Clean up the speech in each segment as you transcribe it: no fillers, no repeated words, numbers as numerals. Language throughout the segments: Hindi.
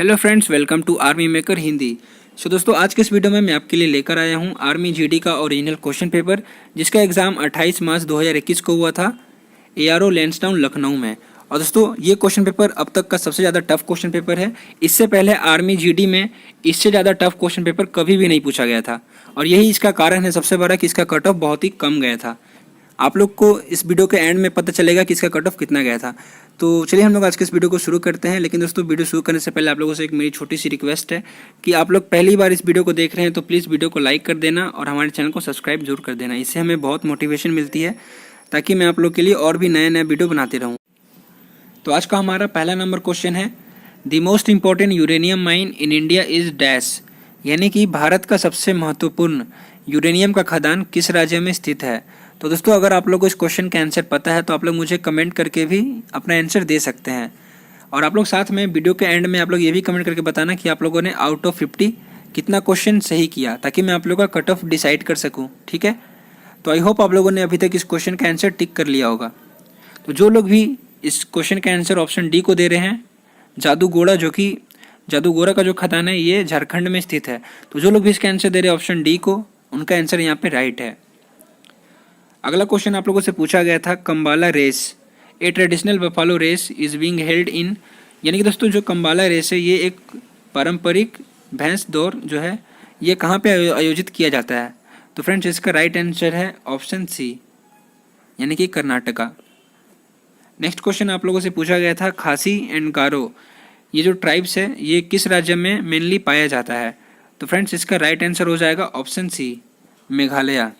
Hello friends, welcome to army maker Hindi. दोस्तों, आज के इस वीडियो में मैं आपके लिए लेकर आया हूं आर्मी जीडी का ओरिजिनल क्वेश्चन पेपर, जिसका एग्ज़ाम 28 मार्च 2021 को हुआ था एआरओ लैंसडाउन लखनऊ में। और दोस्तों, ये क्वेश्चन पेपर अब तक का सबसे ज़्यादा टफ क्वेश्चन पेपर है। इससे पहले आर्मी जीडी में इससे ज़्यादा टफ क्वेश्चन पेपर कभी भी नहीं पूछा गया था, और यही इसका कारण है सबसे बड़ा कि इसका कट ऑफ बहुत ही कम गया था। आप लोग को इस वीडियो के एंड में पता चलेगा कि इसका कट ऑफ कितना गया था। तो चलिए हम लोग आज के इस वीडियो को शुरू करते हैं। लेकिन दोस्तों, वीडियो शुरू करने से पहले आप लोगों से एक मेरी छोटी सी रिक्वेस्ट है कि आप लोग पहली बार इस वीडियो को देख रहे हैं तो प्लीज़ वीडियो को लाइक कर देना और हमारे चैनल को सब्सक्राइब जरूर कर देना। इससे हमें बहुत मोटिवेशन मिलती है ताकि मैं आप लोग के लिए और भी नए नए वीडियो बनाते रहूँ। तो आज का हमारा पहला नंबर क्वेश्चन है, the most important uranium mine in India is dash, यानी कि भारत का सबसे महत्वपूर्ण यूरेनियम का खदान किस राज्य में स्थित है। तो दोस्तों, अगर आप लोगों को इस क्वेश्चन का आंसर पता है तो आप लोग मुझे कमेंट करके भी अपना आंसर दे सकते हैं। और आप लोग साथ में वीडियो के एंड में आप लोग ये भी कमेंट करके बताना कि आप लोगों ने आउट ऑफ 50 कितना क्वेश्चन सही किया, ताकि मैं आप लोगों का कट ऑफ डिसाइड कर सकूं। ठीक है, तो आई होप आप लोगों ने अभी तक इस क्वेश्चन का आंसर टिक कर लिया होगा। तो जो लोग भी इस क्वेश्चन का आंसर ऑप्शन डी को दे रहे हैं, जादूगोड़ा, जो कि जादूगोड़ा का जो खदान है ये झारखंड में स्थित है, तो जो लोग भी इसका आंसर दे रहे हैं ऑप्शन डी को, उनका आंसर यहाँ पे राइट है। अगला क्वेश्चन आप लोगों से पूछा गया था, Kambala race a traditional buffalo race is being held in, यानी कि दोस्तों जो कम्बाला रेस है ये एक पारंपरिक भैंस दौड़ जो है ये कहाँ पे आयोजित किया जाता है। तो फ्रेंड्स, इसका राइट आंसर है ऑप्शन सी, यानी कि कर्नाटका। नेक्स्ट क्वेश्चन आप लोगों से पूछा गया था, खासी एंड गारो ये जो ट्राइब्स है ये किस राज्य में मेनली पाया जाता है। तो फ्रेंड्स, इसका राइट आंसर हो जाएगा ऑप्शन सी, मेघालय।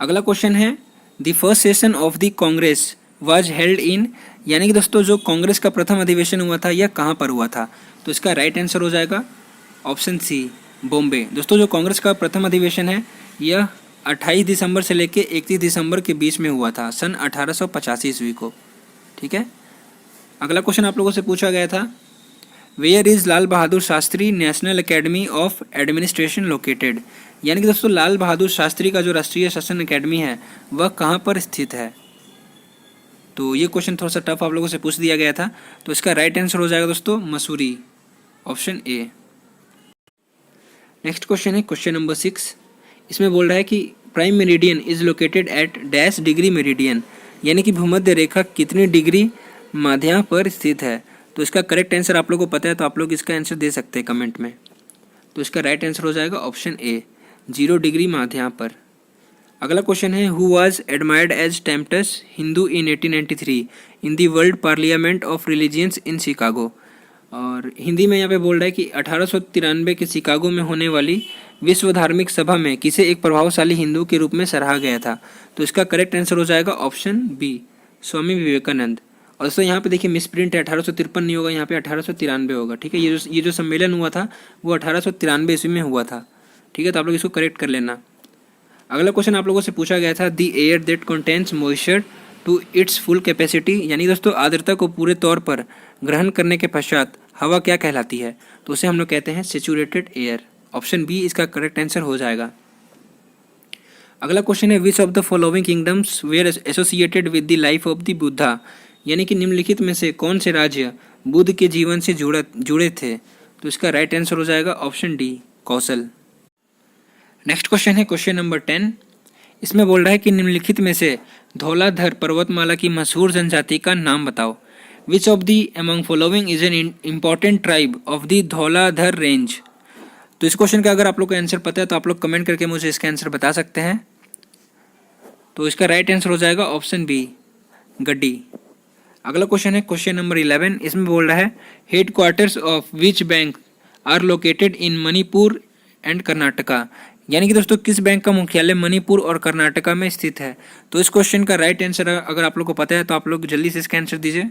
अगला क्वेश्चन है, the first session of the Congress was held in, यानी कि दोस्तों जो कांग्रेस का प्रथम अधिवेशन हुआ था यह कहाँ पर हुआ था। तो इसका राइट आंसर हो जाएगा ऑप्शन सी, बॉम्बे। दोस्तों, जो कांग्रेस का प्रथम अधिवेशन है यह 28 दिसंबर से लेकर 31 दिसंबर के बीच में हुआ था, सन 1885 ईस्वी को। ठीक है, अगला क्वेश्चन आप लोगों से पूछा गया था, where is Lal Bahadur Shastri national academy of administration located, यानी कि दोस्तों लाल बहादुर शास्त्री का जो राष्ट्रीय शासन एकेडमी है वह कहाँ पर स्थित है। तो ये क्वेश्चन थोड़ा सा टफ आप लोगों से पूछ दिया गया था, तो इसका राइट आंसर हो जाएगा दोस्तों Mussoorie, option A. Next question है क्वेश्चन नंबर 6। इसमें बोल रहा है कि prime meridian is located at dash degree meridian, यानी कि भूमध्य रेखा कितनी डिग्री माध्या पर स्थित है। तो इसका करेक्ट आंसर आप लोगों को पता है तो आप लोग इसका आंसर दे सकते हैं कमेंट में। तो इसका राइट आंसर हो जाएगा ऑप्शन ए, 0 डिग्री माध्या पर। अगला क्वेश्चन है, who was admired as tempestuous Hindu in 1893 in the world parliament of religions in Chicago. और हिंदी में यहाँ पे बोल रहा है कि 1893 के शिकागो में होने वाली विश्व धार्मिक सभा में किसे एक प्रभावशाली हिंदू के रूप में सराहा गया था। तो इसका करेक्ट आंसर हो जाएगा ऑप्शन बी, स्वामी विवेकानंद। और दोस्तों यहाँ पे देखिए मिस प्रिंट है, 1853 नहीं होगा, यहाँ पे 1893 होगा। ठीक है, ये जो सम्मेलन हुआ था वो 1893 ईस्वी में हुआ था। ठीक है, तो आप लोग इसको करेक्ट कर लेना। अगला क्वेश्चन आप लोगों से पूछा गया था, the air that contains moisture to its full capacity, यानी दोस्तों आर्द्रता को पूरे तौर पर ग्रहण करने के पश्चात हवा क्या कहलाती है। तो उसे हम लोग कहते हैं सेचुरेटेड एयर, ऑप्शन बी इसका करेक्ट आंसर हो जाएगा। अगला क्वेश्चन है, which of the following kingdoms were associated with the life of the Buddha, यानी कि निम्नलिखित में से कौन से राज्य बुद्ध के जीवन से जुड़े थे। तो इसका राइट आंसर हो जाएगा ऑप्शन डी, कौशल। नेक्स्ट क्वेश्चन है क्वेश्चन नंबर 10। इसमें बोल रहा है कि निम्नलिखित में से धौलाधर पर्वतमाला की मशहूर जनजाति का नाम बताओ। Which of the among following is an important tribe of the Dhauladhar range. तो इस क्वेश्चन का अगर आप लोग को आंसर पता है तो आप लोग कमेंट करके मुझे इसका आंसर बता सकते हैं। तो इसका राइट आंसर हो जाएगा ऑप्शन बी, गड्डी। अगला क्वेश्चन है क्वेश्चन नंबर 11। इसमें बोल रहा है, headquarters of which bank are located in Manipur and Karnataka, यानी कि दोस्तों किस बैंक का मुख्यालय मणिपुर और कर्नाटका में स्थित है। तो इस क्वेश्चन का राइट आंसर अगर आप लोग को पता है तो आप लोग जल्दी से इसका आंसर दीजिए।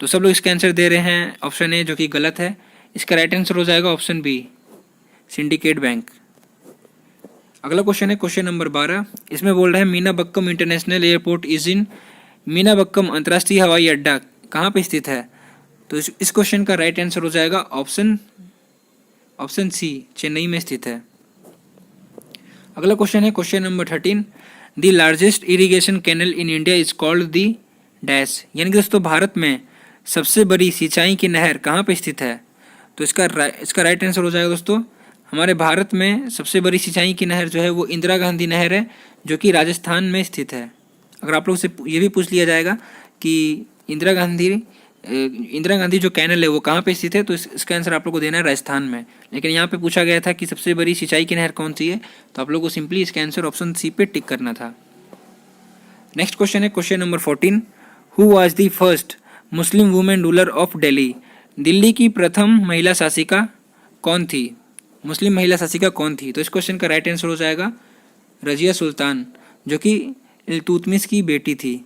तो सब लोग इसका आंसर दे रहे हैं ऑप्शन ए, जो कि गलत है। इसका राइट आंसर हो जाएगा ऑप्शन बी, सिंडिकेट बैंक। अगला क्वेश्चन है क्वेश्चन नंबर 12। इसमें बोल रहा है, Meenambakkam international airport is in, Meenambakkam अंतर्राष्ट्रीय हवाई अड्डा कहाँ पे स्थित है। तो इस क्वेश्चन का राइट आंसर हो जाएगा ऑप्शन सी, चेन्नई में स्थित है। अगला क्वेश्चन है question number 13। The largest irrigation canal in India is called the dash, यानी कि दोस्तों भारत में सबसे बड़ी सिंचाई की नहर कहाँ पे स्थित है? तो इसका राइट आंसर हो जाएगा दोस्तों, हमारे भारत में सबसे बड़ी सिंचाई की नहर जो है वो इंदिरा गांधी नहर है, जो कि राजस्थान में स्थित है। अगर आप लोग से ये भी पूछ लिया जाएगा कि इंदिरा गांधी जो कैनल है वो कहाँ पे स्थित है, तो इसका आंसर आप लोग को देना है राजस्थान में। लेकिन यहाँ पे पूछा गया था कि सबसे बड़ी सिंचाई की नहर कौन सी है, तो आप लोग को सिंपली इसका आंसर ऑप्शन सी पे टिक करना था। नेक्स्ट क्वेश्चन है question number 14, who was the first Muslim women ruler of Delhi? Delhi की प्रथम महिला शासिका कौन थी? मुस्लिम महिला शासिका कौन थी? तो इस क्वेश्चन का राइट आंसर हो जाएगा रजिया सुल्तान, जो कि इल्तुतमिश की बेटी थी।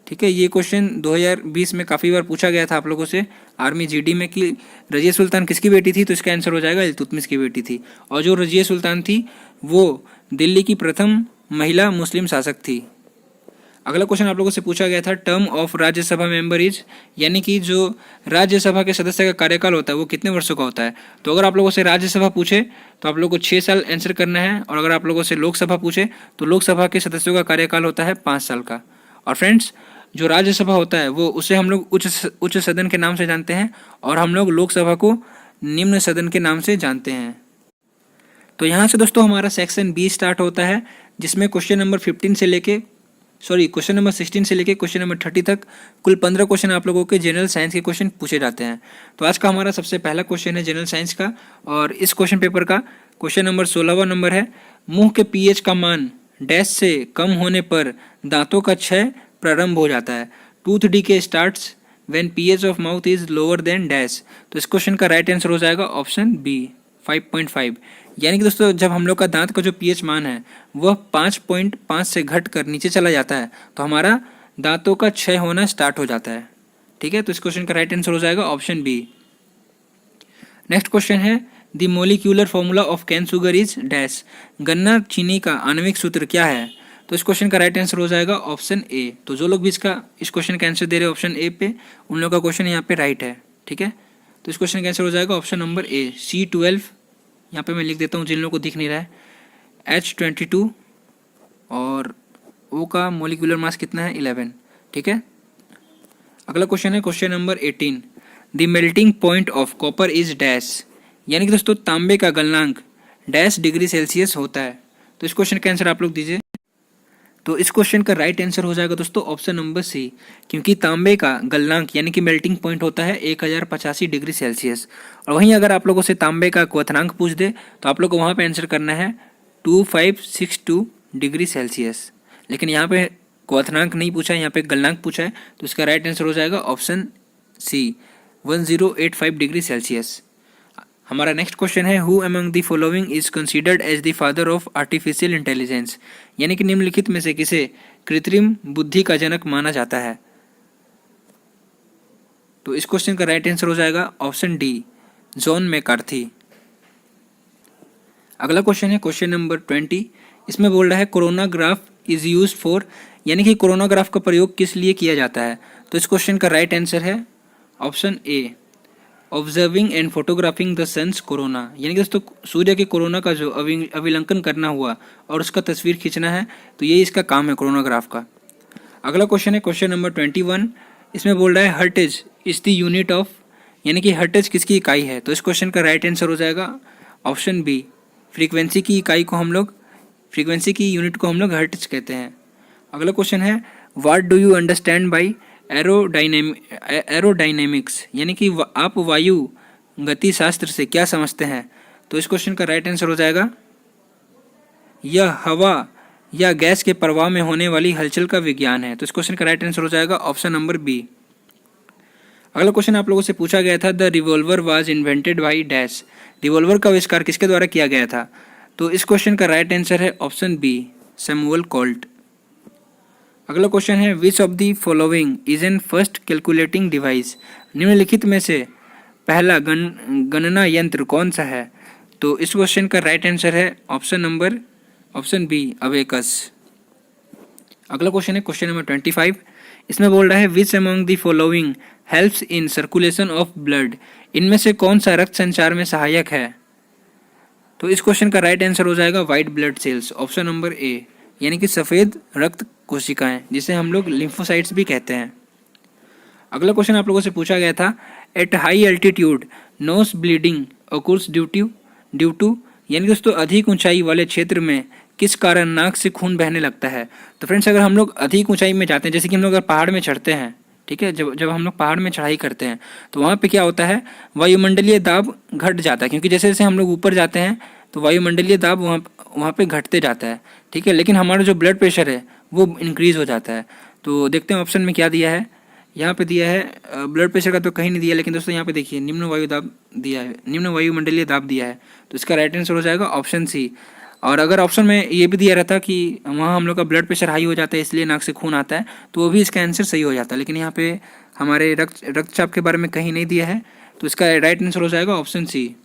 ठीक है, ये क्वेश्चन 2020 में काफ़ी बार पूछा गया था आप लोगों से आर्मी जीडी में कि रजिया सुल्तान किसकी बेटी थी, तो इसका आंसर हो जाएगा इल्तुतमिश की बेटी थी। और जो रजिया सुल्तान थी वो दिल्ली की प्रथम महिला मुस्लिम शासक थी। अगला क्वेश्चन आप लोगों से पूछा गया था term of Rajya Sabha member is, यानी कि जो राज्यसभा के सदस्य का कार्यकाल होता है वो कितने वर्षों का होता है। तो अगर आप लोगों से राज्यसभा पूछे तो आप लोगों को 6 साल आंसर करना है, और अगर आप लोगों से लोकसभा पूछे तो लोकसभा के सदस्यों का कार्यकाल होता है 5 साल का। और फ्रेंड्स, जो राज्यसभा होता है वो उसे हम लोग उच्च सदन के नाम से जानते हैं, और हम लोग लोकसभा को निम्न सदन के नाम से जानते हैं। तो यहाँ से दोस्तों हमारा सेक्शन बी स्टार्ट होता है, जिसमें क्वेश्चन नंबर 16 से लेके क्वेश्चन नंबर 30 तक कुल 15 क्वेश्चन आप लोगों के जनरल साइंस के क्वेश्चन पूछे जाते हैं। तो आज का हमारा सबसे पहला क्वेश्चन है जनरल साइंस का, और इस क्वेश्चन पेपर का क्वेश्चन नंबर 16वां नंबर है, मुंह के पीएच का मान डैश से कम होने पर दांतों का क्षय प्रारंभ हो जाता है। Tooth decay starts when pH of mouth is lower than dash. तो इस क्वेश्चन का राइट आंसर हो जाएगा ऑप्शन बी 5.5। यानी कि दोस्तों जब हम लोग का दांत का जो पीएच मान है वह 5.5 से घट कर नीचे चला जाता है तो हमारा दांतों का क्षय होना स्टार्ट हो जाता है। ठीक है, तो इस क्वेश्चन का राइट आंसर हो जाएगा ऑप्शन बी। नेक्स्ट क्वेश्चन है the molecular formula of cane sugar is dash. गन्ना चीनी का आणविक सूत्र क्या है? तो इस क्वेश्चन का राइट आंसर हो जाएगा ऑप्शन ए। तो जो लोग भी इस क्वेश्चन का आंसर दे रहे हैं ऑप्शन ए पे, उन लोगों का क्वेश्चन यहाँ पे राइट है। ठीक है, तो इस क्वेश्चन का आंसर हो जाएगा ऑप्शन नंबर ए C12। यहाँ पे मैं लिख देता हूँ जिन लोगों को दिख नहीं रहा है, H22 और O का मोलिकुलर मास कितना है 11। ठीक है, अगला क्वेश्चन है question number 18, the melting point of copper is dash. यानी कि दोस्तों तांबे का गलनांक डैश डिग्री सेल्सियस होता है। तो इस क्वेश्चन का आंसर आप लोग दीजिए। तो इस क्वेश्चन का राइट आंसर हो जाएगा दोस्तों ऑप्शन नंबर सी, क्योंकि तांबे का गलनांक यानी कि मेल्टिंग पॉइंट होता है 1085 डिग्री सेल्सियस। और वहीं अगर आप लोगों से तांबे का क्वथनांक पूछ दे तो आप लोग को वहाँ पे आंसर करना है 2562 डिग्री सेल्सियस। लेकिन यहाँ पे क्वथनांक नहीं पूछा है, यहाँ पे गलनांक पूछा है, तो इसका राइट आंसर हो जाएगा ऑप्शन सी 1085 डिग्री सेल्सियस। हमारा नेक्स्ट क्वेश्चन है who among the following is considered as the father of artificial intelligence. यानी कि निम्नलिखित में से किसे कृत्रिम बुद्धि का जनक माना जाता है। तो इस क्वेश्चन का राइट आंसर हो जाएगा ऑप्शन डी जॉन मैकार्थी। अगला क्वेश्चन है क्वेश्चन नंबर 20। इसमें बोल रहा है corona graph is use for, यानी कि कोरोना ग्राफ का प्रयोग किस लिए किया जाता है। तो इस क्वेश्चन का राइट आंसर है option A observing and photographing the sun's corona. यानी कि दोस्तों सूर्य के कोरोना का जो अविलंकन करना हुआ और उसका तस्वीर खींचना है, तो ये इसका काम है कोरोना ग्राफ का। अगला क्वेश्चन है क्वेश्चन नंबर 21। इसमें बोल रहा है hertz is the unit of, यानी कि हर्टेज किसकी इकाई है। तो इस क्वेश्चन का राइट आंसर हो जाएगा ऑप्शन बी फ्रीक्वेंसी की यूनिट को हम लोग हर्टेज कहते हैं। अगला क्वेश्चन है what do you understand by aerodynamics, यानी कि आप वायु गति शास्त्र से क्या समझते हैं। तो इस क्वेश्चन का राइट आंसर हो जाएगा यह हवा या गैस के प्रवाह में होने वाली हलचल का विज्ञान है। तो इस क्वेश्चन का राइट आंसर हो जाएगा ऑप्शन नंबर बी। अगला क्वेश्चन आप लोगों से पूछा गया था the revolver was invented by dash. Revolver का आविष्कार किसके द्वारा किया गया था। तो इस क्वेश्चन का राइट आंसर है ऑप्शन बी सैमुअल कोल्ट। अगला क्वेश्चन है which of the following is an first calculating device. निम्नलिखित में से पहला गणना यंत्र कौन सा है। तो इस क्वेश्चन का राइट आंसर है ऑप्शन बी अबेकस। अगला क्वेश्चन है क्वेश्चन नंबर 25। इसमें बोल रहा है which among the following helps in circulation of blood. इनमें से कौन सा रक्त संचार में सहायक है। तो इस क्वेश्चन का राइट आंसर हो जाएगा white blood cells, option number A, यानी कि सफ़ेद रक्त कोशिकाएं, जिसे हम लोग लिम्फोसाइट्स भी कहते हैं। अगला क्वेश्चन आप लोगों से पूछा गया था, at high altitude nose bleeding occurs due to, यानी दोस्तों अधिक ऊंचाई वाले क्षेत्र में किस कारण नाक से खून बहने लगता है। तो फ्रेंड्स अगर हम लोग अधिक ऊंचाई में जाते हैं, जैसे कि हम लोग अगर पहाड़ में चढ़ते हैं, ठीक है, जब जब हम लोग पहाड़ में चढ़ाई करते हैं तो वहाँ पे क्या होता है, वायुमंडलीय दाब घट जाता है, क्योंकि जैसे जैसे हम लोग ऊपर जाते हैं तो वायुमंडलीय दाब वहाँ वहाँ पे घटते जाता है, ठीक है, लेकिन हमारा जो ब्लड प्रेशर है वो इंक्रीज़ हो जाता है। तो देखते हैं ऑप्शन में क्या दिया है। यहाँ पे दिया है ब्लड प्रेशर का तो कहीं नहीं दिया, लेकिन दोस्तों यहाँ पे देखिए निम्न वायु दाब दिया है, निम्न वायुमंडलीय दाब दिया है, तो इसका राइट आंसर हो जाएगा ऑप्शन सी। और अगर ऑप्शन में ये भी दिया रहता कि वहाँ हम लोग का ब्लड प्रेशर हाई हो जाता है इसलिए नाक से खून आता है, तो वो भी इसका आंसर सही हो जाता है, लेकिन यहाँ पे हमारे रक्तचाप के बारे में कहीं नहीं दिया है, तो इसका राइट आंसर हो जाएगा ऑप्शन सी।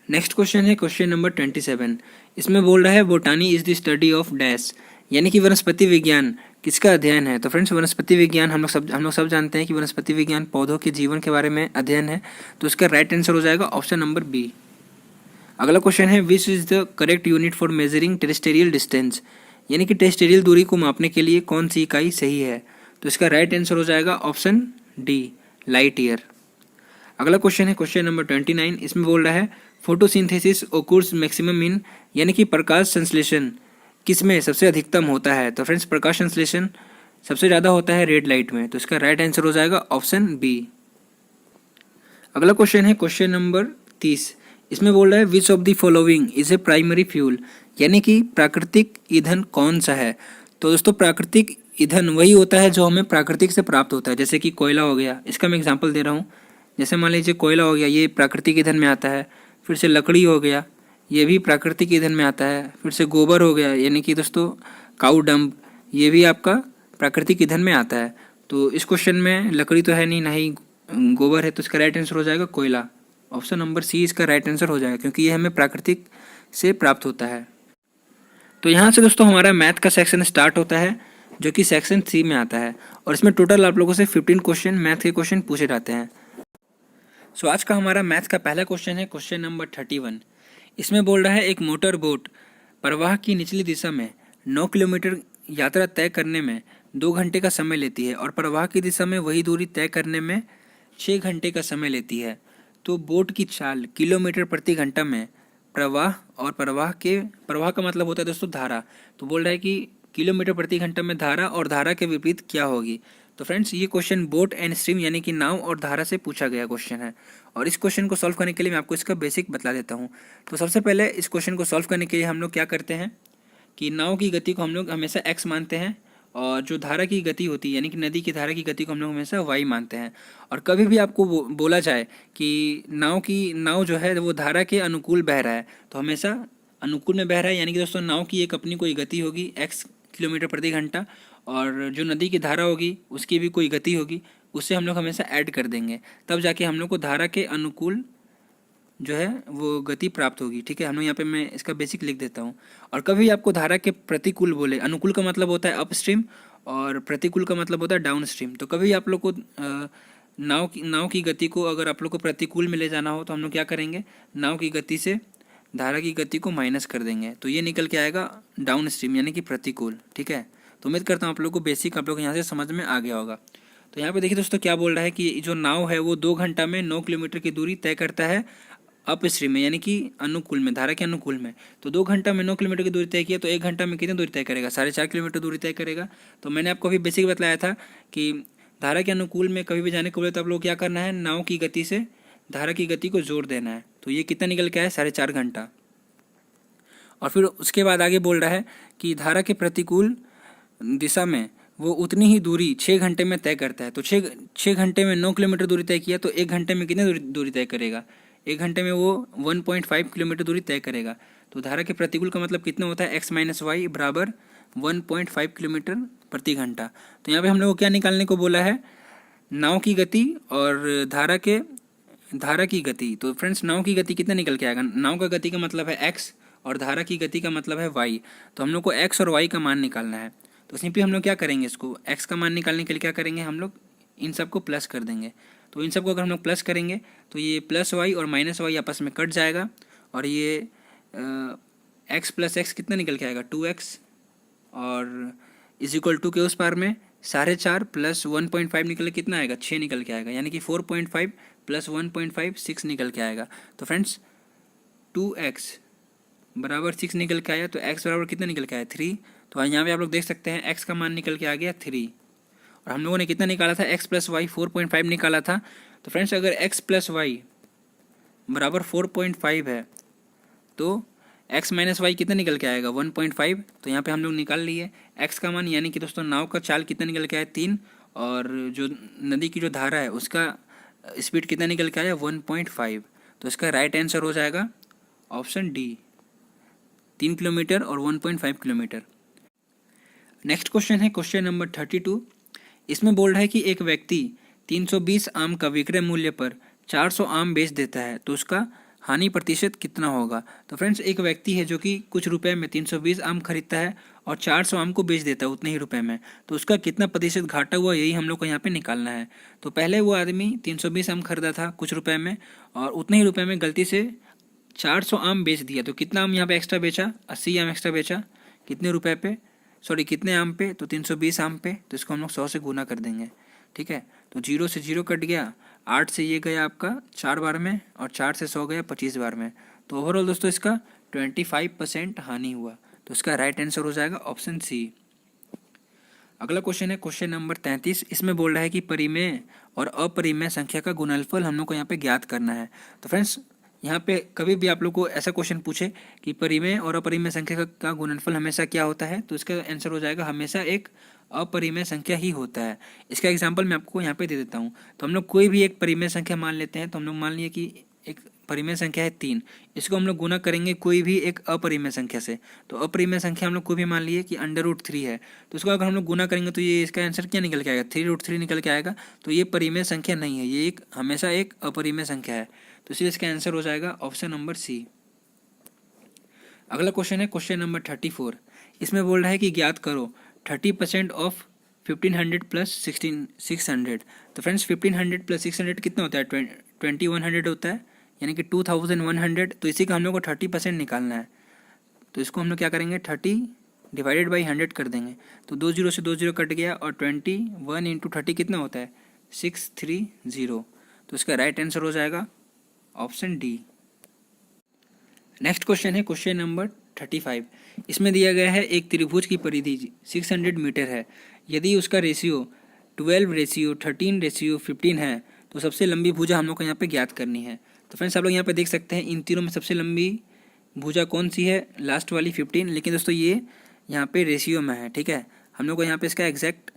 नेक्स्ट क्वेश्चन है क्वेश्चन नंबर 27। इसमें बोल रहा है बोटानी is the study of dash, यानी कि वनस्पति विज्ञान किसका अध्ययन है। तो फ्रेंड्स वनस्पति विज्ञान हम लोग सब जानते हैं कि वनस्पति विज्ञान पौधों के जीवन के बारे में अध्ययन है, तो इसका राइट आंसर हो जाएगा ऑप्शन नंबर बी। अगला क्वेश्चन है which is the correct unit for measuring terrestrial distance, यानी कि टेरेस्टेरियल दूरी को मापने के लिए कौन सी इकाई सही है। तो इसका राइट आंसर हो जाएगा ऑप्शन डी, लाइट ईयर। अगला क्वेश्चन है क्वेश्चन नंबर 29। इसमें बोल रहा है फोटोसिंथेसिस ओकर्स मैक्सिमम इन, यानी कि प्रकाश संश्लेषण किस में सबसे अधिकतम होता है। तो फ्रेंड्स प्रकाश संश्लेषण सबसे ज़्यादा होता है रेड लाइट में, तो इसका राइट आंसर हो जाएगा ऑप्शन बी। अगला क्वेश्चन है क्वेश्चन नंबर 30। इसमें बोल रहा है which of the following is a primary fuel, यानी कि प्राकृतिक ईंधन कौन सा है। तो दोस्तों प्राकृतिक ईंधन वही होता है जो हमें प्राकृतिक से प्राप्त होता है, जैसे कि कोयला हो गया, इसका मैं एग्जांपल दे रहा हूँ। जैसे मान लीजिए कोयला हो गया, ये प्राकृतिक ईंधन में आता है। फिर से लकड़ी हो गया, ये भी प्राकृतिक ईंधन में आता है। फिर से गोबर हो गया, यानी कि दोस्तों काऊ डंप, ये भी आपका प्राकृतिक ईंधन में आता है। तो इस क्वेश्चन में लकड़ी तो है नहीं, ना ही गोबर है, तो इसका राइट आंसर हो जाएगा कोयला। ऑप्शन नंबर सी इसका राइट आंसर हो जाएगा, क्योंकि ये हमें प्राकृतिक से प्राप्त होता है। तो यहाँ से दोस्तों हमारा मैथ का सेक्शन स्टार्ट होता है, जो कि सेक्शन सी में आता है, और इसमें टोटल आप लोगों से 15 क्वेश्चन मैथ के क्वेश्चन पूछे जाते हैं। सो आज का हमारा मैथ का पहला क्वेश्चन है क्वेश्चन नंबर 31। इसमें बोल रहा है एक मोटर बोट प्रवाह की निचली दिशा में 9 किलोमीटर यात्रा तय करने में 2 घंटे का समय लेती है, और प्रवाह की दिशा में वही दूरी तय करने में 6 घंटे का समय लेती है। तो बोट की चाल किलोमीटर प्रति घंटा में प्रवाह, और प्रवाह का मतलब होता है दोस्तों धारा, तो बोल रहा है कि किलोमीटर प्रति घंटा में धारा, और धारा के विपरीत क्या होगी। तो फ्रेंड्स ये क्वेश्चन बोट एंड स्ट्रीम यानी कि नाव और धारा से पूछा गया क्वेश्चन है, और इस क्वेश्चन को सॉल्व करने के लिए मैं आपको इसका बेसिक बता देता हूँ। तो सबसे पहले इस क्वेश्चन को सॉल्व करने के लिए हम लोग क्या करते हैं कि नाव की गति को हम लोग हमेशा x मानते हैं, और जो धारा की गति होती है यानी कि नदी की धारा की गति को हम लोग हमेशा y मानते हैं। और कभी भी आपको बोला जाए कि नाव जो है वो धारा के अनुकूल बह रहा है, तो हमेशा अनुकूल में बह रहा है, यानी कि दोस्तों नाव की एक अपनी कोई गति होगी x किलोमीटर प्रति घंटा, और जो नदी की धारा होगी उसकी भी कोई गति होगी, उससे हम लोग हमेशा ऐड कर देंगे, तब जाके हम लोग को धारा के अनुकूल जो है वो गति प्राप्त होगी। ठीक है, हम लोग यहाँ पे मैं इसका बेसिक लिख देता हूँ। और कभी आपको धारा के प्रतिकूल बोले, अनुकूल का मतलब होता है अप स्ट्रीम और प्रतिकूल का मतलब होता है डाउन स्ट्रीम, तो कभी आप लोग को नाव की गति को अगर आप लोग को प्रतिकूल में ले जाना हो तो हम लोग क्या करेंगे, नाव की गति से धारा की गति को माइनस कर देंगे, तो ये निकल के आएगा डाउन स्ट्रीम यानी कि प्रतिकूल। ठीक है, तो उम्मीद करता हूँ आप लोग को बेसिक आप लोग यहाँ से समझ में आ गया होगा। तो यहाँ पे देखिए दोस्तों क्या बोल रहा है कि जो नाव है वो 2 घंटा में 9 किलोमीटर की दूरी तय करता है अप स्ट्रीम में, यानी कि अनुकूल में, धारा के अनुकूल में। तो 2 घंटा में 9 किलोमीटर की दूरी तय किया, तो 1 घंटा में कितनी दूरी तय करेगा, 4.5 किलोमीटर दूरी तय करेगा। तो मैंने आपको अभी बेसिक बताया था कि धारा के अनुकूल में कभी भी जाने को बोले तो आप लोग क्या करना है, नाव की गति से धारा की गति को जोड़ देना है। तो ये कितना निकल के आया, 4.5 घंटा। और फिर उसके बाद आगे बोल रहा है कि धारा के प्रतिकूल दिशा में वो उतनी ही दूरी 6 घंटे में तय करता है। तो 6 घंटे में 9 किलोमीटर दूरी तय किया, तो 1 घंटे में कितनी दूरी तय करेगा, 1 घंटे में वो 1.5 किलोमीटर दूरी तय करेगा। तो धारा के प्रतिकूल का मतलब कितना होता है, x माइनस वाई बराबर 1.5 किलोमीटर प्रति घंटा। तो यहाँ पे हम लोग को क्या निकालने को बोला है, नाव की गति और धारा की गति। तो फ्रेंड्स नाव की गति कितना निकल के आएगा, नाव का गति का मतलब है x और धारा की गति का मतलब है y। तो हम लोग को x और y का मान निकालना है। तो सिंपली हम लोग क्या करेंगे, इसको x का मान निकालने के लिए क्या करेंगे, हम लोग इन सब को प्लस कर देंगे। तो इन सब को अगर हम लोग प्लस करेंगे तो ये प्लस वाई और माइनस वाई आपस में कट जाएगा, और ये x प्लस एक्स कितना निकल के आएगा, 2x, और इज इक्वल टू के उस पार में 4.5 प्लस 1.5 निकल के कितना आएगा, 6 निकल के आएगा, यानी कि 4.5 प्लस 1.5 6 निकल के आएगा। तो फ्रेंड्स 2x बराबर 6 निकल के आया, तो x बराबर कितना निकल के आया, 3। तो यहाँ पे आप लोग देख सकते हैं x का मान निकल के आ गया 3, और हम लोगों ने कितना निकाला था, x प्लस वाई 4.5 निकाला था। तो फ्रेंड्स अगर x प्लस वाई बराबर 4.5 है तो x माइनस वाई कितना निकल के आएगा, 1.5। तो यहाँ पे हम लोग निकाल लिए x का मान, यानी कि दोस्तों नाव का चाल कितना निकल के आया, 3, और जो नदी की जो धारा है उसका स्पीड कितना निकल के आया, 1.5। तो इसका राइट आंसर हो जाएगा ऑप्शन डी, 3 किलोमीटर और 1.5 किलोमीटर। नेक्स्ट क्वेश्चन है क्वेश्चन नंबर 32। इसमें बोल रहा है कि एक व्यक्ति 320 आम का विक्रय मूल्य पर 400 आम बेच देता है, तो उसका हानि प्रतिशत कितना होगा। तो फ्रेंड्स एक व्यक्ति है जो कि कुछ रुपए में 320 आम खरीदता है और 400 आम को बेच देता है उतने ही रुपए में, तो उसका कितना प्रतिशत घाटा हुआ, यही हम लोग को यहाँ पे निकालना है। तो पहले वो आदमी 320 आम खरीदा था कुछ रुपए में, और उतने ही रुपए में गलती से 400 आम बेच दिया। तो कितना आम यहाँ पे एक्स्ट्रा बेचा, 80 आम एक्स्ट्रा बेचा, कितने रुपए पे, सॉरी कितने आम पे, तो 320 आम पे। तो इसको हम लोग 100 से गुना कर देंगे, ठीक है। तो 0 से 0 कट गया, 8 से ये गया आपका 4 बार में, और 4 से 100 गया 25 बार में। तो ओवरऑल दोस्तों इसका 25% हानि हुआ। तो इसका राइट आंसर हो जाएगा ऑप्शन सी। अगला क्वेश्चन है क्वेश्चन नंबर 33। इसमें बोल रहा है कि परिमेय और अपरिमेय संख्या का गुणनफल हम लोग को यहाँ पे ज्ञात करना है। तो फ्रेंड्स यहाँ पे कभी भी आप लोग को ऐसा क्वेश्चन पूछे कि परिमेय और अपरिमेय संख्या का गुणनफल हमेशा क्या होता है, तो इसका आंसर हो जाएगा हमेशा एक अपरिमेय संख्या ही होता है। इसका एग्जांपल मैं आपको यहाँ पे दे देता हूँ। तो हम लोग कोई भी एक परिमेय संख्या मान लेते हैं। तो हम लोग मान लिए कि एक परिमेय संख्या है 3, इसको हम लोग गुना करेंगे कोई भी एक अपरिमेय संख्या से। तो अपरिमेय संख्या हम लोग कोई भी मान लिए कि √3 है, तो इसको अगर हम लोग गुना करेंगे तो ये इसका आंसर क्या निकल के आएगा, 3√3 निकल के आएगा। तो ये परिमेय संख्या नहीं है, ये एक हमेशा एक अपरिमेय संख्या है। तो इसलिए इसका आंसर हो जाएगा ऑप्शन नंबर सी। अगला क्वेश्चन है क्वेश्चन नंबर 34। इसमें बोल रहा है कि ज्ञात करो 30% ऑफ 1500 प्लस 600। तो फ्रेंड्स 1500 प्लस 600 कितना होता है, 2100 होता है, यानी कि 2100। तो इसी का हम लोग को 30% निकालना है। तो इसको हम लोग क्या करेंगे, 30 डिवाइडेड बाई 100 कर देंगे। तो 2 0 से 2 0 कट गया, और 21 इंटू 30 कितना होता है, 630। तो इसका राइट आंसर हो जाएगा ऑप्शन डी। नेक्स्ट क्वेश्चन है क्वेश्चन नंबर 35। इसमें दिया गया है एक त्रिभुज की परिधि 600 मीटर है। यदि उसका रेशियो 12:13:15 है, तो सबसे लंबी भुजा हम लोग को यहाँ पे ज्ञात करनी है। तो फ्रेंड्स आप लोग यहाँ पे देख सकते हैं इन तीनों में सबसे लंबी भुजा कौन सी है, लास्ट वाली 15। लेकिन दोस्तों ये यहाँ पे रेशियो में है, ठीक है। हम लोग को यहाँ पे इसका एग्जैक्ट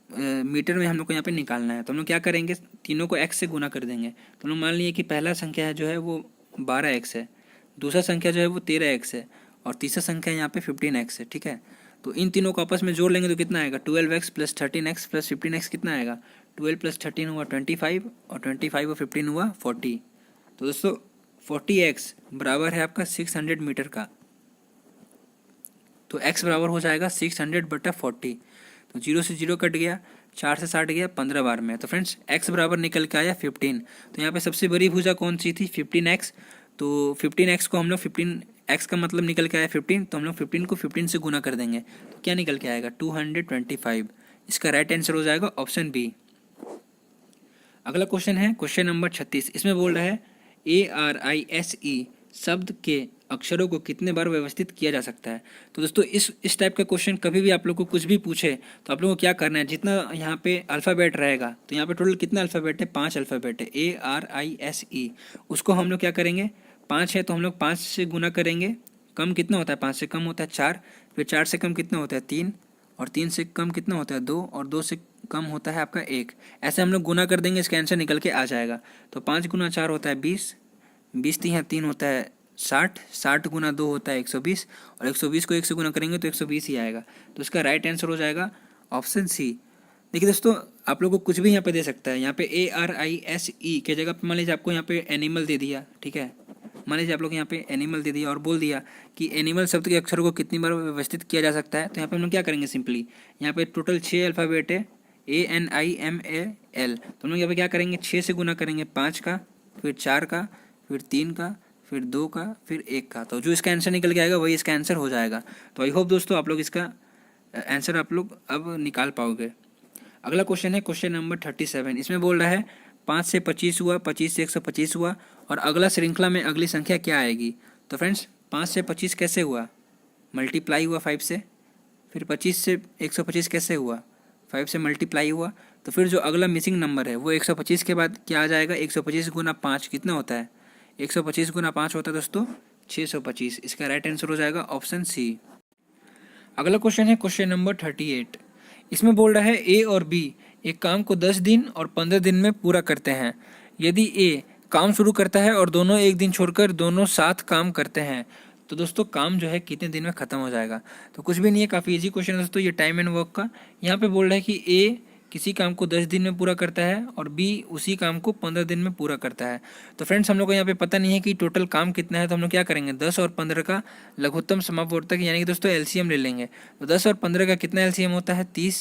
मीटर में हम लोग को यहाँ पे निकालना है। तो हम लोग क्या करेंगे, तीनों को x से गुना कर देंगे। तो हम लोग मान लिए कि पहला संख्या है जो है वो 12x है, दूसरा संख्या जो है वो 13x है, और तीसरा संख्या यहाँ पे 15x है, ठीक है। तो इन तीनों को आपस में जोड़ लेंगे तो कितना आएगा, 12x plus 13x plus 15x कितना आएगा, 12 प्लस 13 हुआ 25, और 25 और 15 हुआ 40। तो दोस्तों 40x बराबर है आपका 600 मीटर का। तो x बराबर हो जाएगा 600/40। तो 0 से 0 कट गया, 4 से 60 गया 15 बार में। तो फ्रेंड्स x बराबर निकल के आया 15। तो यहाँ पे सबसे बड़ी भुजा कौन सी थी, 15x। तो 15x को हम लोग 15x का मतलब निकल के आया 15, तो हम लोग 15 को 15 से गुना कर देंगे। तो क्या निकल के आएगा, 225। इसका राइट आंसर हो जाएगा ऑप्शन बी। अगला क्वेश्चन है क्वेश्चन नंबर 36। इसमें बोल रहा है ARISE शब्द के अक्षरों को कितने बार व्यवस्थित किया जा सकता है। तो दोस्तों इस टाइप का क्वेश्चन कभी भी आप लोग को कुछ भी पूछे तो आप लोगों को क्या करना है, जितना यहाँ पे अल्फ़ाबेट रहेगा, तो यहाँ पे टोटल कितना अल्फ़ाबेट है, 5 अल्फ़ाबेट है, ARISE। उसको हम लोग क्या करेंगे, 5 है तो हम लोग 5 से गुना करेंगे। कम कितना होता है, 5 से कम होता है 4, फिर 4 से कम कितना होता है 3, और 3 से कम कितना होता है 2, और 2 से कम होता है आपका 1। ऐसे हम लोग गुना कर देंगे, इसका आंसर निकल के आ जाएगा। तो 5 गुना 4 होता है 20, 20 3 होता है 60, 60 गुना 2 होता है 120, और 120 को 1 से गुना करेंगे तो 120 ही आएगा। तो इसका राइट आंसर हो जाएगा ऑप्शन सी। देखिए दोस्तों आप लोग को कुछ भी यहाँ पे दे सकता है। यहाँ पे ARISE के जगह पे मान लीजिए आपको यहाँ पे एनिमल दे दिया, ठीक है। मान लीजिए आप लोग यहाँ पे एनिमल दे दिया और बोल दिया कि एनिमल शब्द के अक्षरों को कितनी बार व्यवस्थित किया जा सकता है। तो यहाँ पे हम लोग क्या करेंगे, सिंपली यहाँ पे टोटल 6 अल्फ़ाबेट है, ANIMAL। तो हम लोग यहाँ पे क्या करेंगे, 6 से गुना करेंगे 5 का, फिर 4 का, फिर 3 का, फिर 2 का, फिर 1 का। तो जो इसका आंसर निकल के आएगा वही इसका आंसर हो जाएगा। तो आई होप दोस्तों आप लोग इसका आंसर आप लोग अब निकाल पाओगे। अगला क्वेश्चन है क्वेश्चन नंबर 37। इसमें बोल रहा है 5 से 25 हुआ, 25 से 125 हुआ, और अगला श्रृंखला में अगली संख्या क्या आएगी। तो फ्रेंड्स 5 से 25 कैसे हुआ, मल्टीप्लाई हुआ 5 से, फिर 25 से 125 कैसे हुआ, 5 से मल्टीप्लाई हुआ, तो फिर जो अगला मिसिंग नंबर है वो 125 के बाद क्या आ जाएगा, 125 गुना 5 कितना होता है, 125 गुना 5 होता है दोस्तों 625। इसका राइट आंसर हो जाएगा ऑप्शन सी। अगला क्वेश्चन है क्वेश्चन नंबर 38। इसमें बोल रहा है ए और बी एक काम को 10 दिन और 15 दिन में पूरा करते हैं। यदि ए काम शुरू करता है और दोनों एक दिन छोड़कर दोनों साथ काम करते हैं, तो दोस्तों काम जो है कितने दिन में ख़त्म हो जाएगा। तो कुछ भी नहीं है, काफ़ी इजी क्वेश्चन है दोस्तों, ये टाइम एंड वर्क का। यहाँ पे बोल रहा है कि ए किसी काम को 10 दिन में पूरा करता है और बी उसी काम को 15 दिन में पूरा करता है। तो फ्रेंड्स हम लोग को यहाँ पे पता नहीं है कि टोटल काम कितना है, तो हम लोग क्या करेंगे 10 और 15 का लघुत्तम समापवर्तक यानी कि दोस्तों एलसीएम ले लेंगे। तो 10 और 15 का कितना एलसीएम होता है 30।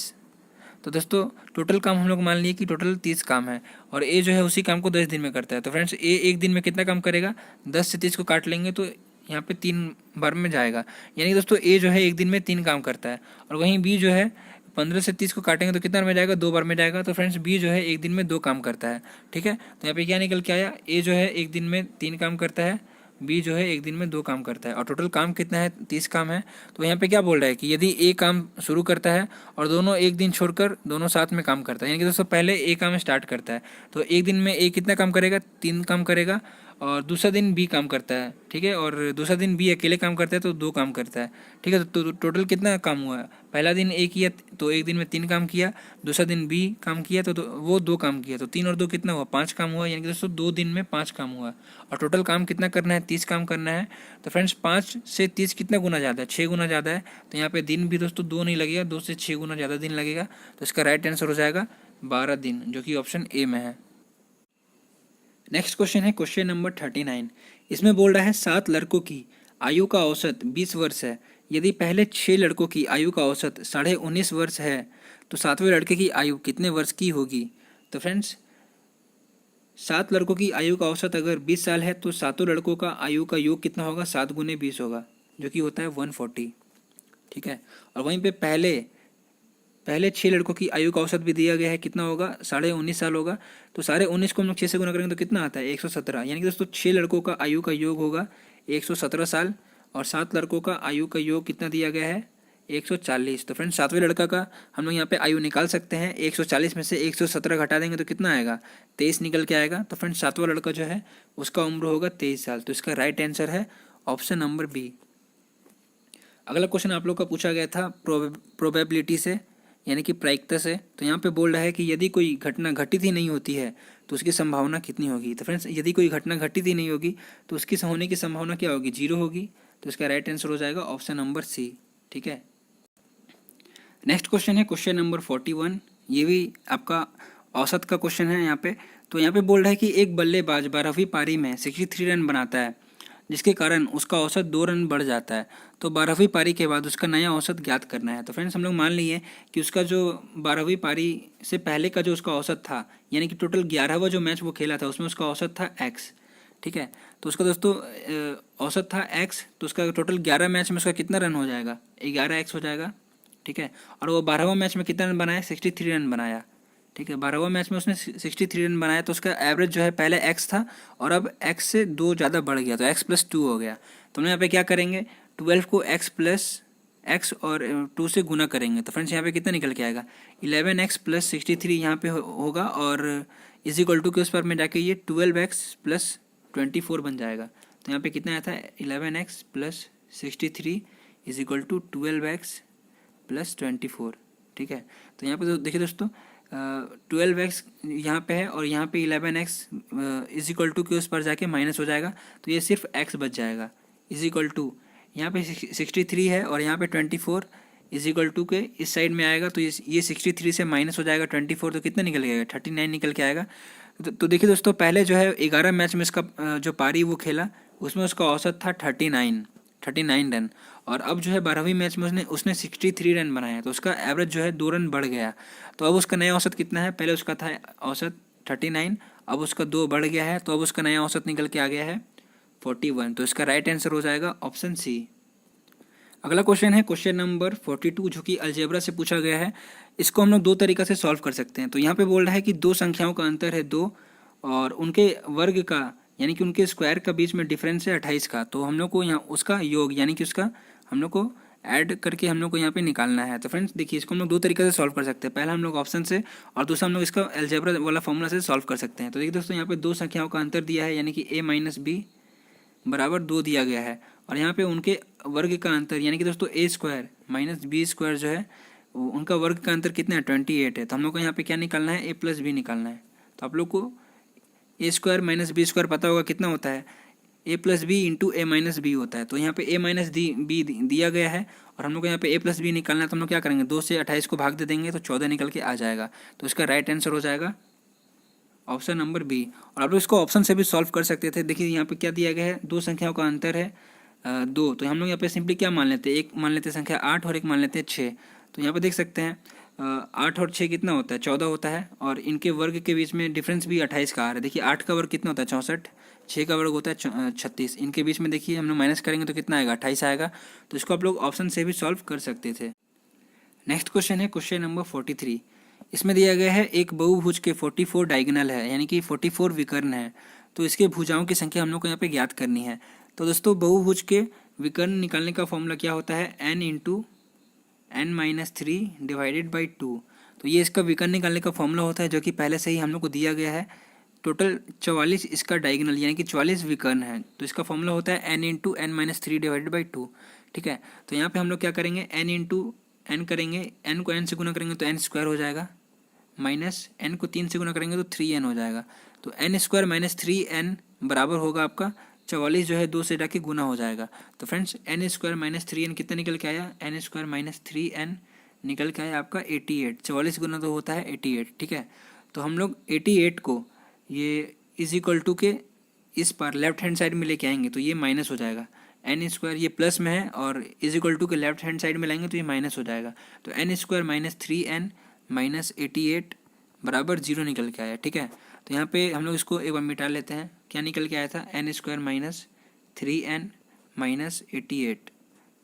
तो दोस्तों टोटल काम हम लोग मान लिए कि टोटल 30 काम है और ए जो है उसी काम को 10 दिन में करता है। तो फ्रेंड्स ए एक दिन में कितना काम करेगा, 10 से 30 को काट लेंगे तो यहाँ पे 3 बार में जाएगा, यानी कि दोस्तों ए जो है एक दिन में 3 काम करता है। और वहीं बी जो है 15 से 30 को काटेंगे तो कितना में जाएगा, 2 बार में जाएगा। तो फ्रेंड्स बी जो है एक दिन में 2 काम करता है। ठीक है, तो यहाँ पे क्या निकल के आया, ए जो है एक दिन में 3 काम करता है, बी जो है एक दिन में 2 काम करता है, और टोटल काम कितना है 30 काम है। तो यहाँ पे क्या बोल रहा है कि यदि ए काम शुरू करता है और दोनों एक दिन छोड़कर दोनों साथ में काम करता है, यानी कि दोस्तों पहले ए काम स्टार्ट करता है तो एक दिन में ए कितना काम करेगा, 3 काम करेगा, और दूसरा दिन बी काम करता है। ठीक है, और दूसरा दिन बी अकेले काम करता है तो 2 काम करता है। ठीक है, तो टोटल कितना काम हुआ, पहला दिन ए किया तो एक दिन में 3 काम किया, दूसरा दिन बी काम किया तो वो 2 काम किया, तो 3 और 2 कितना हुआ, 5 काम हुआ, यानी कि दोस्तों 2 दिन में 5 काम हुआ। और टोटल काम कितना करना है, 30 काम करना है। तो फ्रेंड्स 5 से 30 कितना गुना ज़्यादा है, 6 गुना ज़्यादा है। तो यहाँ पे दिन भी दोस्तों 2 नहीं लगेगा, 2 से 6 गुना ज़्यादा दिन लगेगा। तो इसका राइट आंसर हो जाएगा 12 दिन, जो कि ऑप्शन ए में है। नेक्स्ट क्वेश्चन है क्वेश्चन नंबर 39। इसमें बोल रहा है 7 लड़कों की आयु का औसत 20 वर्ष है। यदि पहले 6 लड़कों की आयु का औसत 19.5 वर्ष है तो 7वें लड़के की आयु कितने वर्ष की होगी। तो फ्रेंड्स 7 लड़कों की आयु का औसत अगर 20 साल है तो 7 लड़कों का आयु का योग कितना होगा, 7 गुने 20 होगा, जो कि होता है 140। ठीक है, और वहीं पे पहले 6 लड़कों की आयु का औसत भी दिया गया है, कितना होगा 19.5 साल होगा। तो 19.5 को हम लोग 6 से गुना करेंगे तो कितना आता है 117, यानी कि दोस्तों 6 लड़कों का आयु का योग होगा 117 साल, और 7 लड़कों का आयु का योग कितना दिया गया है 140। तो फ्रेंड्स 7वें लड़का का हम लोग यहाँ पे आयु निकाल सकते हैं, 140 में से 117 घटा देंगे तो कितना आएगा 23 निकल के आएगा। तो फ्रेंड्स 7वां लड़का जो है उसका उम्र होगा 23 साल। तो इसका राइट आंसर है ऑप्शन नंबर बी। अगला क्वेश्चन आप लोग का पूछा गया था प्रोबेबिलिटी से, यानी कि प्रायिकता से। तो यहाँ पे बोल रहा है कि यदि कोई घटना घटित ही नहीं होती है तो उसकी संभावना कितनी होगी। तो फ्रेंड्स यदि कोई घटना घटित ही नहीं होगी तो उसकी होने की संभावना क्या होगी, 0 होगी। तो इसका राइट आंसर हो जाएगा ऑप्शन नंबर सी। ठीक है, नेक्स्ट क्वेश्चन है क्वेश्चन नंबर 41। ये भी आपका औसत का क्वेश्चन है यहाँ पे। तो यहाँ पे बोल रहा है कि एक बल्लेबाज 12वीं पारी में 63 रन बनाता है, जिसके कारण उसका औसत 2 रन बढ़ जाता है। तो 12वीं पारी के बाद उसका नया औसत ज्ञात करना है। तो फ्रेंड्स हम लोग मान लिए कि उसका जो 12वीं पारी से पहले का जो उसका औसत था, यानी कि टोटल 11वां जो मैच वो खेला था उसमें उसका औसत था x। ठीक है, तो उसका दोस्तों औसत था x, तो उसका टोटल 11 मैच में उसका कितना रन हो जाएगा, 11x हो जाएगा। ठीक है, और वो 12वां मैच में कितना रन बनाया, 63 रन बनाया। ठीक है, 12वां मैच में उसने 63 रन बनाया, तो उसका एवरेज जो है पहले x था और अब x से 2 ज़्यादा बढ़ गया, तो x+2 हो गया। तो हम यहाँ पे क्या करेंगे, 12 को x और 2 से गुना करेंगे। तो फ्रेंड्स यहाँ पे कितना निकल के आएगा, 11x + 63 यहाँ पे होगा, और इज इक्वल टू के उस पर में जाके ये 12x + 24 बन जाएगा। तो यहाँ पे कितना आया था, 11x + 63 is equal to 12x + 24। ठीक है, तो यहाँ पे तो देखिए दोस्तों 12x यहाँ पे है और यहाँ पे 11x इज इक्वल टू के उस पर जाके माइनस हो जाएगा, तो ये सिर्फ x बच जाएगा। इज इक्वल टू यहाँ पे 63 है और यहाँ पे 24 इज इक्वल टू के इस साइड में आएगा, तो ये 63 से माइनस हो जाएगा 24, तो कितना निकल गया 39 निकल के आएगा। तो देखिए दोस्तों पहले जो है 11 मैच में इसका जो पारी वो खेला उसमें उसका औसत था 39 रन, और अब जो है 12वीं मैच में उसने 63 रन बनाया, तो उसका एवरेज जो है 2 रन बढ़ गया। तो अब उसका नया औसत कितना है, पहले उसका था औसत 39, अब उसका 2 बढ़ गया है, तो अब उसका नया औसत निकल के आ गया है 41। तो इसका राइट आंसर हो जाएगा ऑप्शन सी। अगला क्वेश्चन है क्वेश्चन नंबर 42 जो कि अलजेब्रा से पूछा गया है। इसको हम लोग दो तरीका से सॉल्व कर सकते हैं। तो यहाँ पे बोल रहा है कि दो संख्याओं का अंतर है 2 और उनके वर्ग का यानी कि उनके स्क्वायर का बीच में डिफरेंस है 28 का। तो हम लोग को यहाँ उसका योग यानी कि उसका हम लोग को ऐड करके हम लोग को यहाँ पे निकालना है। तो फ्रेंड्स देखिए इसको हम लोग दो तरीके से सॉल्व कर सकते हैं। पहला हम लोग ऑप्शन से और दूसरा हम लोग इसका अलजेब्रा वाला फॉर्मूला से सॉल्व कर सकते हैं। तो देखिए दोस्तों यहाँ पे दो संख्याओं का अंतर दिया है यानी कि a माइनस बी बराबर 2 दिया गया है और यहाँ पे उनके वर्ग का अंतर यानी कि दोस्तों a square minus B square जो है उनका वर्ग का अंतर कितना है 28 है। तो हम लोग को यहाँ पे क्या निकालना है a प्लस बी निकालना है। तो आप लोग को a square minus B square पता होगा कितना होता है a plus B into A minus B होता है। तो यहाँ पे a माइनस बी दिया गया है और हम लोग को यहाँ पे a प्लस बी निकालना है। तो हम लोग क्या करेंगे 2 से 28 को भाग दे देंगे तो 14 निकल के आ जाएगा। तो इसका राइट आंसर हो जाएगा ऑप्शन नंबर बी। और आप लोग इसको ऑप्शन से भी सॉल्व कर सकते थे। देखिए यहाँ पे क्या दिया गया है दो संख्याओं का अंतर है 2। तो हम लोग यहाँ पे सिंपली क्या मान लेते हैं एक मान लेते हैं संख्या 8 और एक मान लेते हैं 6। तो यहाँ पे देख सकते हैं 8 और 6 कितना होता है 14 होता है और इनके वर्ग के बीच में डिफरेंस भी 28 का आ रहा है। देखिए 8 का वर्ग कितना होता है 64, 6 का वर्ग होता है 36। इनके बीच में देखिए हम लोग माइनस करेंगे तो कितना आएगा 28 आएगा। तो इसको आप लोग ऑप्शन से भी सॉल्व कर सकते थे। नेक्स्ट क्वेश्चन है क्वेश्चन नंबर 43। इसमें दिया गया है एक बहुभुज के 44 डायगोनल है यानी कि 44 विकर्ण है। तो इसके भुजाओं की संख्या हम लोग को यहाँ पे ज्ञात करनी है। तो दोस्तों बहुभुज के विकर्ण निकालने का फॉर्मूला क्या होता है n into N minus 3 divided by 2। तो ये इसका विकर्ण निकालने का फॉर्मूला होता है जो कि पहले से ही हम लोग को दिया गया है। टोटल 44 इसका डायगोनल यानी कि 44 विकर्ण है। तो इसका फॉर्मूला होता है n into N minus 3 divided by 2। ठीक है तो यहाँ पे हम लोग क्या करेंगे n इंटू एन करेंगे, n को n से गुना करेंगे तो n स्क्वायर हो जाएगा माइनस n को 3 से गुना करेंगे तो 3n हो जाएगा। तो n स्क्वायर माइनस 3n बराबर होगा आपका 44 जो है 2 से जाके गुना हो जाएगा। तो friends n square minus 3n कितना निकल के आया n स्क्वायर माइनस 3n निकल के आया आपका 88। 44 गुना तो होता है 88। ठीक है तो हम लोग 88 को ये इज इक्वल टू के इस पार लेफ्ट हैंड साइड में लेके आएंगे तो ये माइनस हो जाएगा। एन स्क्वायर ये प्लस में है और इज इक्वल टू के लेफ्ट हैंड साइड में लाएंगे तो ये माइनस हो जाएगा। तो N square minus 3n minus 88 बराबर 0 निकल के आया। ठीक है तो यहाँ पे हम लोग इसको एक बार मिटा लेते हैं। क्या निकल के आया था N square minus 3n minus 88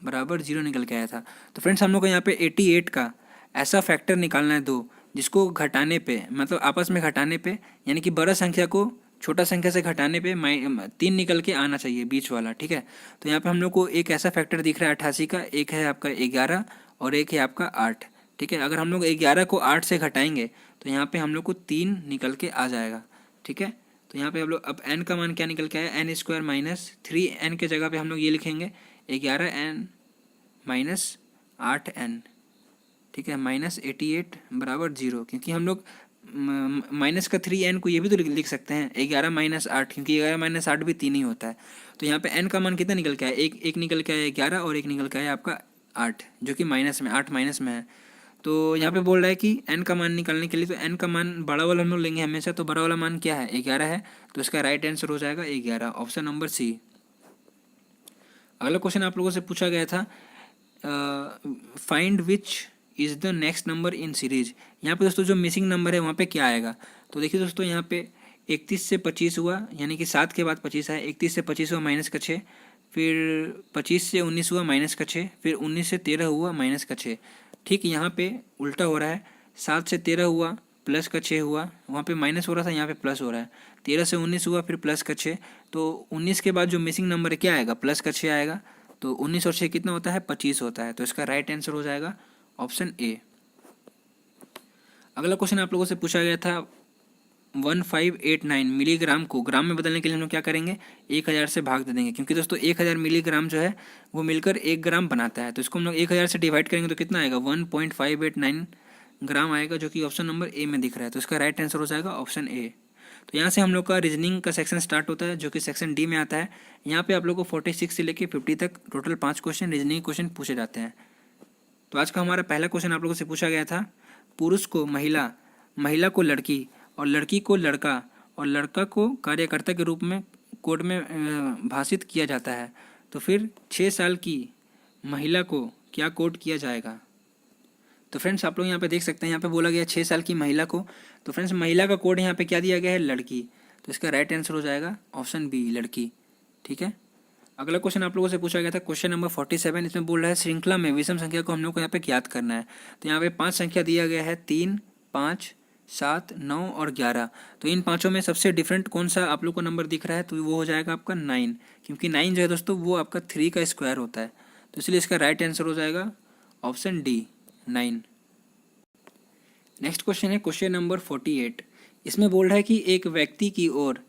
बराबर 0 निकल के आया था। तो फ्रेंड्स हम लोग को यहाँ पे 88 का ऐसा फैक्टर निकालना है 2 जिसको घटाने पे मतलब आपस में घटाने पे यानी कि बड़ा संख्या को छोटा संख्या से घटाने पे 3 निकल के आना चाहिए बीच वाला। ठीक है तो यहाँ पे हम लोग को एक ऐसा फैक्टर दिख रहा है 88 का, एक है आपका 11 और एक है आपका 8। ठीक है अगर हम लोग 11 को 8 से घटाएंगे तो यहाँ पे हम लोग को 3 निकल के आ जाएगा। ठीक है तो यहाँ पे हम लोग अब n का मान क्या निकल के आया एन स्क्वायर माइनस 3n के जगह पे हम लोग ये लिखेंगे 11n माइनस 8n। ठीक है माइनस 88 बराबर 0 क्योंकि हम लोग माइनस का 3n को ये भी तो लिख सकते हैं 11 माइनस 8 क्योंकि 11 माइनस 8 भी 3 ही होता है। तो यहाँ पे n का मान कितना निकल के आया एक निकल के आया 11 और एक निकल के आया आपका 8 जो कि माइनस में 8 माइनस में है। तो यहाँ पे बोल रहा है कि n का मान निकालने के लिए तो n का मान बड़ा वाला हम लोग लेंगे हमेशा। तो बड़ा वाला मान क्या है 11 है तो इसका राइट आंसर हो जाएगा 11 ऑप्शन नंबर सी। अगला क्वेश्चन आप लोगों से पूछा गया था find which is the next number in series. यहाँ पे दोस्तों जो मिसिंग नंबर है वहाँ पे क्या आएगा। तो देखिए दोस्तों यहाँ पे 31 से 25 हुआ यानी कि 7 के बाद 25 है। 31 से 25 हुआ माइनस का 6, फिर 25 से 19 हुआ माइनस का 6, फिर 19 से 13 हुआ माइनस का 6। ठीक यहाँ पे उल्टा हो रहा है 7 से 13 हुआ प्लस का 6 हुआ, वहाँ पे माइनस हो रहा था यहाँ पे प्लस हो रहा है। 13 से 19 हुआ फिर प्लस का 6। तो 19 के बाद जो मिसिंग नंबर है क्या आएगा प्लस का 6 आएगा। तो 19 और 6 कितना होता है 25 होता है। तो इसका राइट आंसर हो जाएगा ऑप्शन ए। अगला क्वेश्चन आप लोगों से पूछा गया था 1589 मिलीग्राम को ग्राम में बदलने के लिए हम लोग क्या करेंगे 1000 से भाग दे देंगे क्योंकि दोस्तों 1000 मिलीग्राम जो है वो मिलकर 1 ग्राम बनाता है। तो इसको हम लोग 1000 से डिवाइड करेंगे तो कितना आएगा 1.589 ग्राम आएगा जो कि ऑप्शन नंबर ए में दिख रहा है। तो इसका राइट आंसर हो जाएगा ऑप्शन ए। तो यहाँ से हम लोग का रीजनिंग का सेक्शन स्टार्ट होता है जो कि सेक्शन डी में आता है। यहाँ पे आप लोग को 46 से लेके 50 तक टोटल 5 क्वेश्चन रीजनिंग क्वेश्चन पूछे जाते हैं। तो आज का हमारा पहला क्वेश्चन आप लोगों से पूछा गया था पुरुष को महिला, महिला को लड़की और लड़की को लड़का और लड़का को कार्यकर्ता के रूप में कोड में भाषित किया जाता है। तो फिर 6 साल की महिला को क्या कोड किया जाएगा। तो फ्रेंड्स आप लोग यहाँ पे देख सकते हैं यहाँ पे बोला गया 6 साल की महिला को। तो फ्रेंड्स महिला का कोड यहाँ पे क्या दिया गया है लड़की। तो इसका राइट आंसर हो जाएगा ऑप्शन बी लड़की। ठीक है अगला क्वेश्चन आप लोगों से पूछा गया था क्वेश्चन नंबर 47। इसमें बोल रहा है श्रृंखला में विषम संख्या को हम लोग को यहाँ पे ज्ञात करना है। तो यहाँ पे 5 संख्या दिया गया है, 3, 5, 7, 9 और 11। तो इन पाँचों में सबसे डिफरेंट कौन सा आप लोग को नंबर दिख रहा है, तो वो हो जाएगा आपका 9, क्योंकि 9 जो है दोस्तों वो आपका 3 का स्क्वायर होता है। तो इसलिए इसका राइट आंसर हो जाएगा ऑप्शन डी, 9। नेक्स्ट क्वेश्चन है क्वेश्चन नंबर 48। इसमें बोल रहा है कि एक व्यक्ति की ओर,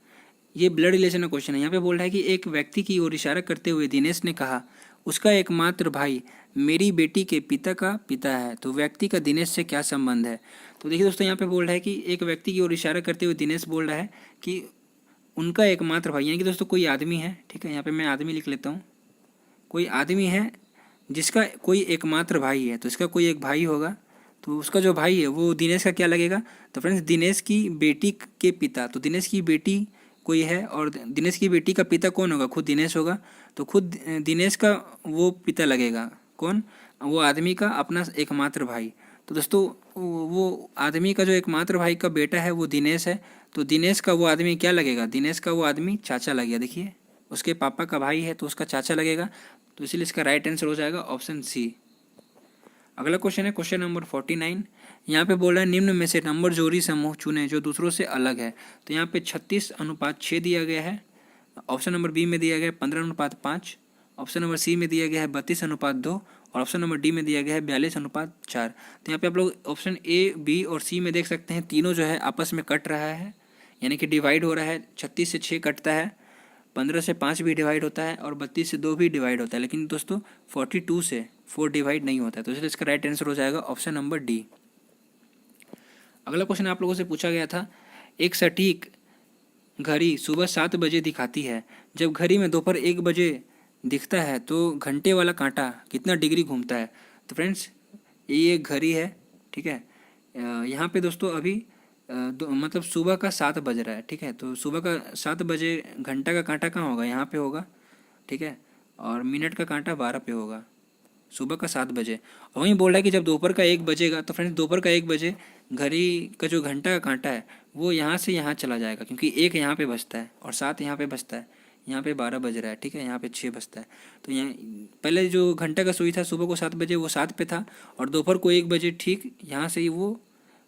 ये ब्लड रिलेशन का क्वेश्चन है। यहाँ पे बोल रहा है कि एक व्यक्ति की ओर इशारा करते हुए दिनेश ने कहा, उसका एकमात्र भाई मेरी बेटी के पिता का पिता है। तो व्यक्ति का दिनेश से क्या संबंध है। तो देखिए दोस्तों, यहाँ पे बोल रहा है कि एक व्यक्ति की ओर इशारा करते हुए दिनेश बोल रहा है कि उनका एकमात्र भाई, यानी कि दोस्तों कोई आदमी है, ठीक है, यहाँ पे मैं आदमी लिख लेता हूँ। कोई आदमी है जिसका कोई एकमात्र भाई है, तो इसका कोई एक भाई होगा, तो उसका जो भाई है वो दिनेश का क्या लगेगा। तो फ्रेंड्स, दिनेश की बेटी के पिता, तो दिनेश की बेटी कोई है और दिनेश की बेटी का पिता कौन होगा, खुद दिनेश होगा। तो खुद दिनेश का वो पिता लगेगा कौन, वो आदमी का अपना एकमात्र भाई। तो दोस्तों वो आदमी का जो एकमात्र भाई का बेटा है वो दिनेश है। तो दिनेश का वो आदमी क्या लगेगा, दिनेश का वो आदमी चाचा लगेगा। देखिए, उसके पापा का भाई है तो उसका चाचा लगेगा। तो इसीलिए इसका राइट आंसर हो जाएगा ऑप्शन सी। अगला क्वेश्चन है क्वेश्चन नंबर 49। यहाँ पे बोल रहा है निम्न में से नंबर जोड़ी समूह चुने जो दूसरों से अलग है। तो यहाँ पे 36:6 दिया गया है। ऑप्शन नंबर बी में दिया गया है 15:5। ऑप्शन नंबर सी में दिया गया है 32:2 और ऑप्शन नंबर डी में दिया गया है 42:4। तो यहाँ पे आप लोग ऑप्शन ए, बी और सी में देख सकते हैं, तीनों जो है आपस में कट रहा है, यानी कि डिवाइड हो रहा है। 36 से 6 कटता है, 15 से 5 भी डिवाइड होता है और 32 से 2 भी डिवाइड होता है, लेकिन दोस्तों 42 से 4 डिवाइड नहीं होता है। तो इसलिए इसका राइट आंसर हो जाएगा ऑप्शन नंबर डी। अगला क्वेश्चन आप लोगों से पूछा गया था, एक सटीक घड़ी सुबह 7 बजे दिखाती है, जब घड़ी में दोपहर 1 बजे दिखता है तो घंटे वाला कांटा कितना डिग्री घूमता है। तो फ्रेंड्स, ये एक घड़ी है, ठीक है। यहाँ पे दोस्तों अभी मतलब सुबह का 7 बज रहा है, ठीक है। तो सुबह का 7 बजे घंटा का कांटा कहाँ होगा, यहाँ पे होगा, ठीक है। और मिनट का कांटा 12 पे होगा, सुबह का 7 बजे। और वहीं बोल रहा है कि जब दोपहर का 1 बजेगा, तो फ्रेंड्स दोपहर का 1 बजे घड़ी का जो घंटा का कांटा है वो यहाँ से यहाँ चला जाएगा, क्योंकि 1 यहाँ पे बजता है और 7 यहाँ पे बजता है। यहाँ पे 12 बज रहा है, ठीक है, यहाँ पे 6 बजता है। तो यहाँ पहले जो घंटा का सुई था सुबह को 7 बजे वो 7 पे था, और दोपहर को 1 बजे ठीक यहाँ से ही वो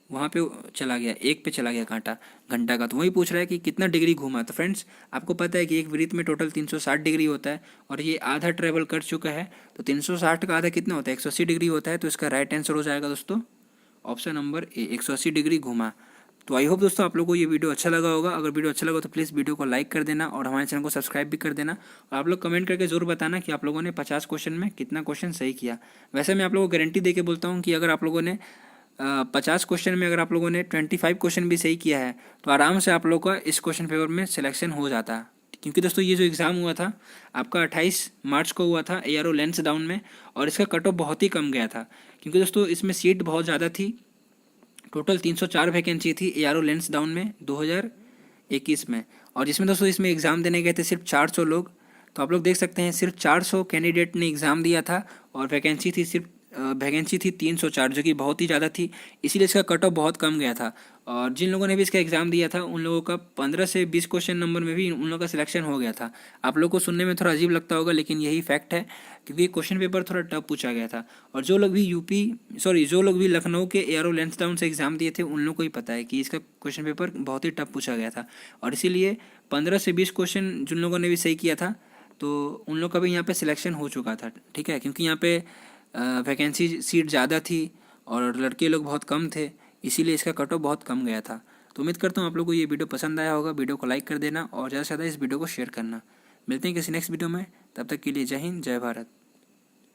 वहाँ पे चला गया, 1 पे चला गया कांटा घंटा का। तो वही पूछ रहा है कि कितना डिग्री घूमा। तो फ्रेंड्स, आपको पता है कि एक वृत्त में टोटल 360 डिग्री होता है और ये आधा ट्रेवल कर चुका है। तो 360 का आधा कितना होता है, 180 डिग्री होता है। तो इसका राइट आंसर हो जाएगा दोस्तों ऑप्शन नंबर ए, 180 डिग्री घूमा। तो आई होप दोस्तों आप लोगों को ये वीडियो अच्छा लगा होगा। अगर वीडियो अच्छा लगा तो प्लीज़ वीडियो को लाइक कर देना और हमारे चैनल को सब्सक्राइब भी कर देना। और आप लोग कमेंट करके जरूर बताना कि आप लोगों ने 50 क्वेश्चन में कितना क्वेश्चन सही किया। वैसे मैं आप लोगों को गारंटी दे के बोलता हूँ कि अगर आप लोगों ने 50 क्वेश्चन में अगर आप लोगों ने 25 क्वेश्चन भी सही किया है तो आराम से आप लोगों का इस क्वेश्चन पेपर में सिलेक्शन हो जाता। क्योंकि दोस्तों ये जो एग्ज़ाम हुआ था आपका 28 मार्च को हुआ था ARO लैंसडाउन में, और इसका कट ऑफ बहुत ही कम गया था, क्योंकि दोस्तों इसमें सीट बहुत ज़्यादा थी। टोटल 304 वैकेंसी थी ARO लैंसडाउन में 2021 में, और जिसमें दोस्तों इसमें एग्ज़ाम देने गए थे सिर्फ 400 लोग। तो आप लोग देख सकते हैं सिर्फ 400 कैंडिडेट ने एग्ज़ाम दिया था और वैकेंसी थी 304, जो कि बहुत ही ज़्यादा थी। इसीलिए इसका कट ऑफ बहुत कम गया था। और जिन लोगों ने भी इसका एग्ज़ाम दिया था उन लोगों का 15 से 20 क्वेश्चन नंबर में भी उन लोगों का सिलेक्शन हो गया था। आप लोग को सुनने में थोड़ा अजीब लगता होगा, लेकिन यही फैक्ट है, क्योंकि क्वेश्चन पेपर थोड़ा टफ पूछा गया था। और जो लोग भी लखनऊ के ARO लैंसडाउन से एग्ज़ाम दिए थे उन लोगों को ही पता है कि इसका क्वेश्चन पेपर बहुत ही टफ पूछा गया था। और इसीलिए 15 से 20 क्वेश्चन जिन लोगों ने भी सही किया था तो उन लोग का भी यहाँ पे सिलेक्शन हो चुका था, ठीक है। क्योंकि यहाँ पे वैकेंसी सीट ज़्यादा थी और लड़के लोग बहुत कम थे, इसीलिए इसका कट ऑफ बहुत कम गया था। तो उम्मीद करता हूँ आप लोगों को ये वीडियो पसंद आया होगा। वीडियो को लाइक कर देना और ज़्यादा से ज़्यादा इस वीडियो को शेयर करना। मिलते हैं किसी नेक्स्ट वीडियो में, तब तक के लिए जय हिंद, जय भारत।